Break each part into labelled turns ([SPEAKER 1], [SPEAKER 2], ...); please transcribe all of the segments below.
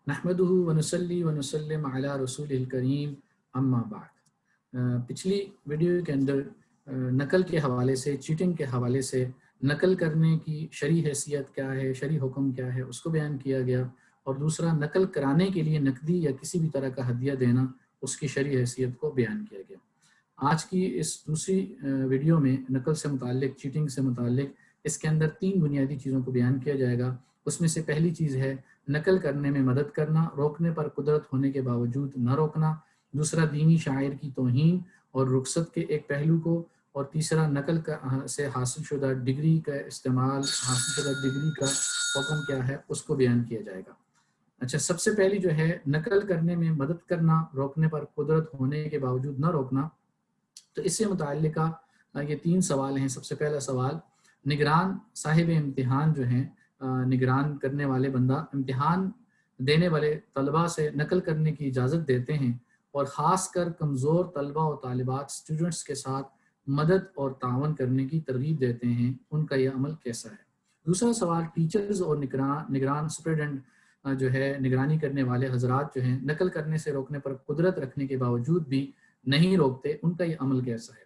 [SPEAKER 1] नहमदुहु व नुसल्ली व नुसल्लिम अला रसूलिल करीम अम्मा बाद। पिछली वीडियो के अंदर नकल के हवाले से, चीटिंग के हवाले से, नकल करने की शरई हैसियत क्या है, शरई हुक्म क्या है, उसको बयान किया गया। और दूसरा, नकल कराने के लिए नकदी या किसी भी तरह का हदिया देना, उसकी शरई हैसियत को बयान किया गया। आज की इस दूसरी वीडियो में नकल से मुताल्लिक, चीटिंग से मुताल्लिक, इसके अंदर 3 बुनियादी चीज़ों को बयान किया जाएगा। उसमें से पहली चीज़ है नकल करने में मदद करना, रोकने पर कुदरत होने के बावजूद न रोकना। दूसरा, दीनी शायर की तौहीन और रुखसत के एक पहलू को। और तीसरा, नकल से हासिल शुदा डिग्री का इस्तेमाल, हासिल शुदा डिग्री का हुक्म क्या है, उसको बयान किया जाएगा। अच्छा, सबसे पहली जो है नकल करने में मदद करना, रोकने पर कुदरत होने के बावजूद न रोकना। तो इससे मुताल्लिका ये 3 सवाल हैं। सबसे पहला सवाल, निगरान साहिब इम्तिहान जो हैं, निगरान करने वाले बंदा इम्तिहान देने वाले तलबा से नकल करने की इजाज़त देते हैं और ख़ास कर कमज़ोर तलबा और तालिबात स्टूडेंट्स के साथ मदद और तावन करने की तरगीब देते हैं, उनका यह अमल कैसा है। दूसरा सवाल, टीचर्स और निगरान सुपरिटेंडेंट जो है, निगरानी करने वाले हजरात जो हैं, नकल करने से रोकने पर कुदरत रखने के बावजूद भी नहीं रोकते, उनका ये अमल कैसा है।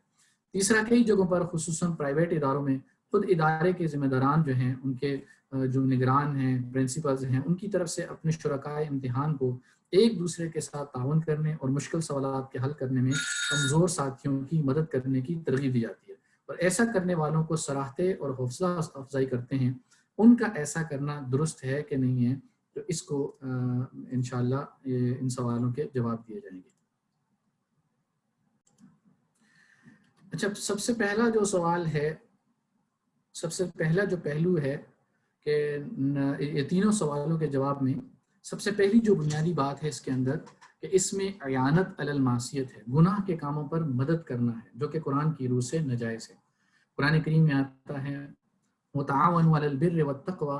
[SPEAKER 1] तीसरा, कई जगहों पर खुसूसन प्राइवेट इदारों में खुद इदारे के ज़िम्मेदारान जो हैं, उनके जो निगरान हैं, प्रिंसिपल्स हैं, उनकी तरफ से अपने शुरकाए इम्तिहान को एक दूसरे के साथ तावन करने और मुश्किल सवालात के हल करने में कमज़ोर साथियों की मदद करने की तरगीब दी जाती है और ऐसा करने वालों को सराहते और हौसला अफजाई करते हैं। उनका ऐसा करना दुरुस्त है कि नहीं है, तो इसको इंशाअल्लाह इन सवालों के जवाब दिए जाएंगे। अच्छा, सबसे पहला जो सवाल है, सबसे पहला जो पहलू है कि ये तीनों सवालों के जवाब में सबसे पहली जो बुनियादी बात है इसके अंदर कि इसमें अयानत अलल मासियत है, गुनाह के कामों पर मदद करना है, जो कि कुरान की रूह से नाजायज़ है। कुरान करीम में आता है, वताअवनु अलल बिर्रि वत्तक़वा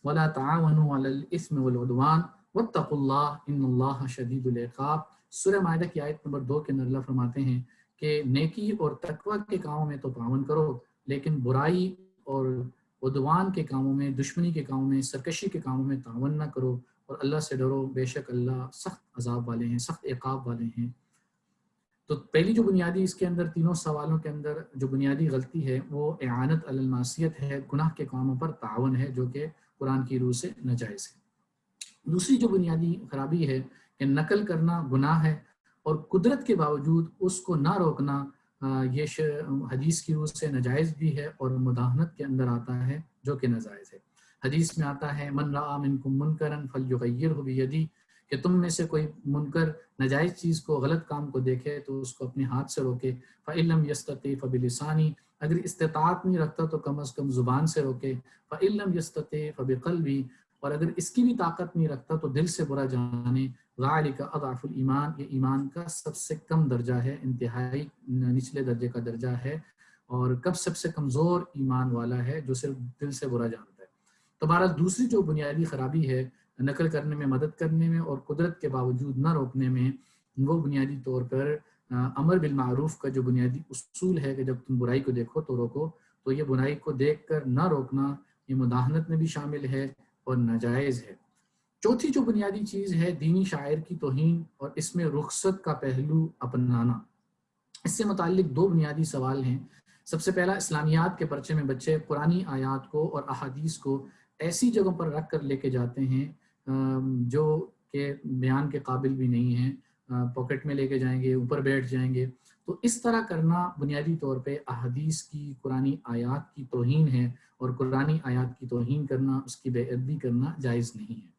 [SPEAKER 1] वला ताअवनु अलल इस्मि वल उद्वान वत्तक़ुल्लाह इन्नल्लाह शदीदुल इक़ाब। सूरह माइदा की आयत नंबर 2 के अंदर अल्लाह फरमाते हैं कि नेकी और तकवा के कामों में तो तावन करो, लेकिन बुराई और उद्वान के कामों में, दुश्मनी के कामों में, सरकशी के कामों में तावन ना करो और अल्लाह से डरो, बेशक अल्लाह सख्त अजाब वाले हैं, सख्त इक़ाब वाले हैं। तो पहली जो बुनियादी इसके अंदर तीनों सवालों के अंदर जो बुनियादी गलती है वो इआनत अलल मासियत है, गुनाह के कामों पर तावन है, जो कि कुरान की रूह से नाजायज़ है। दूसरी जो बुनियादी खराबी है कि नकल करना गुनाह है और कुदरत के बावजूद उसको ना रोकना ये हदीस की रूह से नाजायज़ भी है और मुदाहनत के अंदर आता है, जो कि नाजायज़ है। हदीस में आता है, मन रआ मिनकुम मुनकरन फलयुगय्यिरहु बियदी, कि तुम में से कोई मुनकर नाजायज़ चीज़ को, गलत काम को देखे तो उसको अपने हाथ से रोके। फ़इल्लम यस्तति फ़बिलिसानी, अगर इस्तिताअत नहीं रखता तो कम अज़ कम ज़ुबान से रोके। फ़इल्लम यस्तति फ़बिक़ल्बी, और अगर इसकी भी ताकत नहीं रखता तो दिल से बुरा जाने। ज़ालिका अज़अफ़ुल ईमान, ये ईमान का सबसे कम दर्जा है, इंतहाई निचले दर्जे का दर्जा है। और कब सबसे कमज़ोर ईमान वाला है, जो सिर्फ दिल से बुरा जानता है। तो बहरहाल दूसरी जो बुनियादी खराबी है नकल करने में मदद करने में और कुदरत के बावजूद न रोकने में, वो बुनियादी तौर पर अमर बिल मारूफ का जो बुनियादी उसूल है कि जब तुम बुराई को देखो तो रोको, तो ये बुराई को देख कर न रोकना ये मुदाहनत में भी शामिल है और नाजायज़ है। चौथी जो बुनियादी चीज़ है, दीनी शायर की तौहीन और इसमें रुखसत का पहलू अपनाना। इससे मुताल्लिक 2 बुनियादी सवाल हैं। सबसे पहला, इस्लामियात के पर्चे में बच्चे पुरानी आयात को और अहादीस को ऐसी जगहों पर रख कर लेके जाते हैं जो कि बयान के काबिल भी नहीं है, पॉकेट में लेके जाएंगे, ऊपर बैठ जाएंगे। तो इस तरह करना बुनियादी तौर पे अहादीस की, कुरानी आयात की तौहीन है और कुरानी आयात की तौहीन करना, उसकी बेअदबी करना जायज़ नहीं है।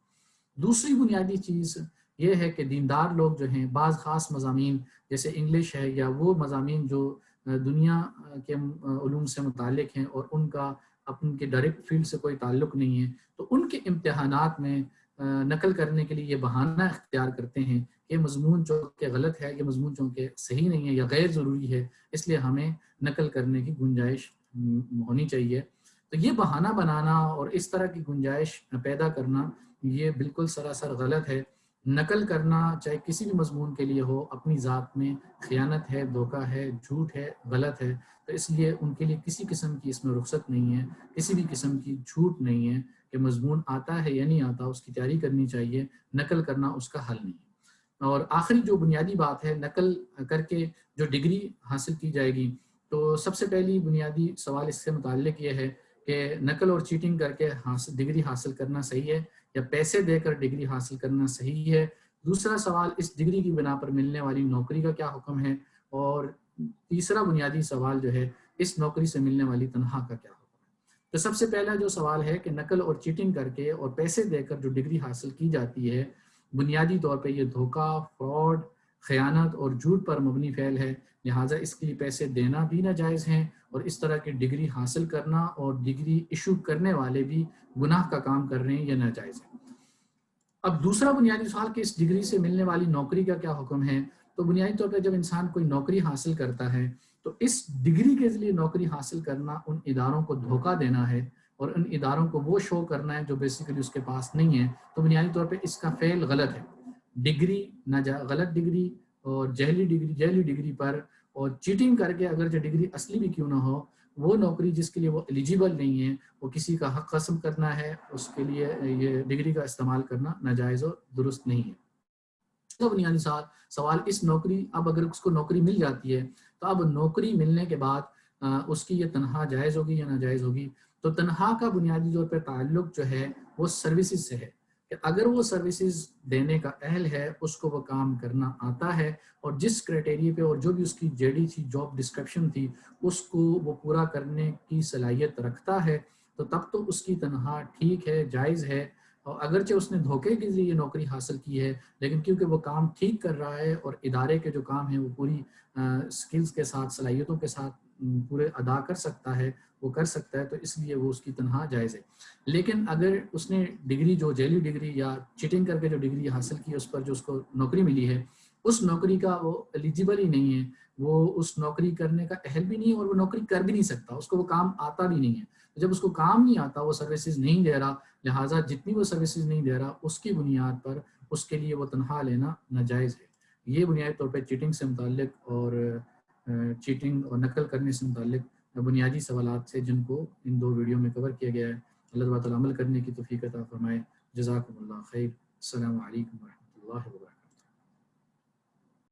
[SPEAKER 1] दूसरी बुनियादी चीज़ ये है कि दीनदार लोग जो हैं, बाज़ ख़ास मज़ामीन जैसे इंग्लिश है या वो मज़ामीन जो दुनिया के उलूम से मुतालिक हैं और उनका उनके डायरेक्ट फील्ड से कोई ताल्लुक़ नहीं है, तो उनके इम्तिहानात में नकल करने के लिए ये बहाना इख्तियार करते हैं कि मज़मून चूँकि गलत है, ये मज़मून चूँकि सही नहीं है या गैर ज़रूरी है, इसलिए हमें नकल करने की गुंजाइश होनी चाहिए। तो ये बहाना बनाना और इस तरह की गुंजाइश पैदा करना, ये बिल्कुल सरासर गलत है। नकल करना चाहे किसी भी मज़मून के लिए हो, अपनी ज़ात में ख़यानत है, धोखा है, झूठ है, गलत है। तो इसलिए उनके लिए किसी किस्म की इसमें रुख़सत नहीं है, किसी भी किस्म की छूट नहीं है کہ مضمون آتا ہے یا نہیں آتا، اس کی تیاری کرنی چاہیے، نقل کرنا اس کا حل نہیں. اور آخری جو بنیادی بات ہے، نقل کر کے جو ڈگری حاصل کی جائے گی، تو سب سے پہلی بنیادی سوال اس سے متعلق یہ ہے کہ نقل اور چیٹنگ کر کے ڈگری حاصل کرنا صحیح ہے یا پیسے دے کر ڈگری حاصل کرنا صحیح ہے. دوسرا سوال، اس ڈگری کی بنا پر ملنے والی نوکری کا کیا حکم ہے. اور تیسرا بنیادی سوال جو ہے، اس نوکری سے ملنے والی تنخواہ کا کیا حکم ہے. تو سب سے پہلا جو سوال ہے کہ نقل اور چیٹنگ کر کے اور پیسے دے کر جو ڈگری حاصل کی جاتی ہے، بنیادی طور پہ یہ دھوکہ، فراڈ، خیانت اور جھوٹ پر مبنی فعل ہے، لہٰذا اس کے لیے پیسے دینا بھی ناجائز ہیں، اور اس طرح کی ڈگری حاصل کرنا اور ڈگری ایشو کرنے والے بھی گناہ کا کام کر رہے ہیں، یہ ناجائز ہے. اب دوسرا بنیادی سوال کہ اس ڈگری سے ملنے والی نوکری کا کیا حکم ہے. تو بنیادی طور پہ جب انسان کوئی نوکری حاصل کرتا ہے تو اس ڈگری کے ذریعے نوکری حاصل کرنا ان اداروں کو دھوکہ دینا ہے اور ان اداروں کو وہ شو کرنا ہے جو بیسیکلی اس کے پاس نہیں ہے. تو بنیادی طور پہ اس کا فعل غلط ہے. ڈگری غلط ڈگری اور جعلی ڈگری پر اور چیٹنگ کر کے اگر جو ڈگری اصلی بھی کیوں نہ ہو، وہ نوکری جس کے لیے وہ ایلیجیبل نہیں ہے، وہ کسی کا حق قسم کرنا ہے، اس کے لیے یہ ڈگری کا استعمال کرنا ناجائز اور درست نہیں ہے. تو بنیادی سوال اس نوکری، اب اگر اس کو نوکری مل جاتی ہے تو اب نوکری ملنے کے بعد اس کی یہ تنخواہ جائز ہوگی یا ناجائز ہوگی. تو تنخواہ کا بنیادی طور پہ تعلق جو ہے وہ سروسز سے ہے، کہ اگر وہ سروسز دینے کا اہل ہے، اس کو وہ کام کرنا آتا ہے، اور جس کرائٹیریا پہ اور جو بھی اس کی جے ڈی تھی، جاب ڈسکرپشن تھی، اس کو وہ پورا کرنے کی صلاحیت رکھتا ہے، تو تب تو اس کی تنخواہ ٹھیک ہے، جائز ہے. اور اگرچہ اس نے دھوکے کے لیے یہ نوکری حاصل کی ہے، لیکن کیونکہ وہ کام ٹھیک کر رہا ہے اور ادارے کے جو کام ہیں وہ پوری سکلز کے ساتھ، صلاحیتوں کے ساتھ پورے ادا کر سکتا ہے، وہ کر سکتا ہے، تو اس لیے وہ اس کی تنخواہ جائز ہے. لیکن اگر اس نے ڈگری، جو جعلی ڈگری یا چیٹنگ کر کے جو ڈگری حاصل کی، اس پر جو اس کو نوکری ملی ہے، اس نوکری کا وہ ایلیجیبل ہی نہیں ہے، وہ اس نوکری کرنے کا اہل بھی نہیں ہے، اور وہ نوکری کر بھی نہیں سکتا، اس کو وہ کام آتا بھی نہیں ہے. جب اس کو کام نہیں آتا، وہ سروسز نہیں دے رہا، لہٰذا جتنی وہ سروسز نہیں دے رہا، اس کی بنیاد پر اس کے لیے وہ تنخواہ لینا ناجائز ہے. یہ بنیادی طور پہ چیٹنگ سے متعلق اور چیٹنگ اور نقل کرنے سے متعلق بنیادی سوالات سے، جن کو ان 2 ویڈیو میں کور کیا گیا ہے. اللہ تعالیٰ عمل کرنے کی توفیق عطا فرمائے. جزاکم اللہ خیر. السلام علیکم ورحمۃ اللہ وبرکاتہ.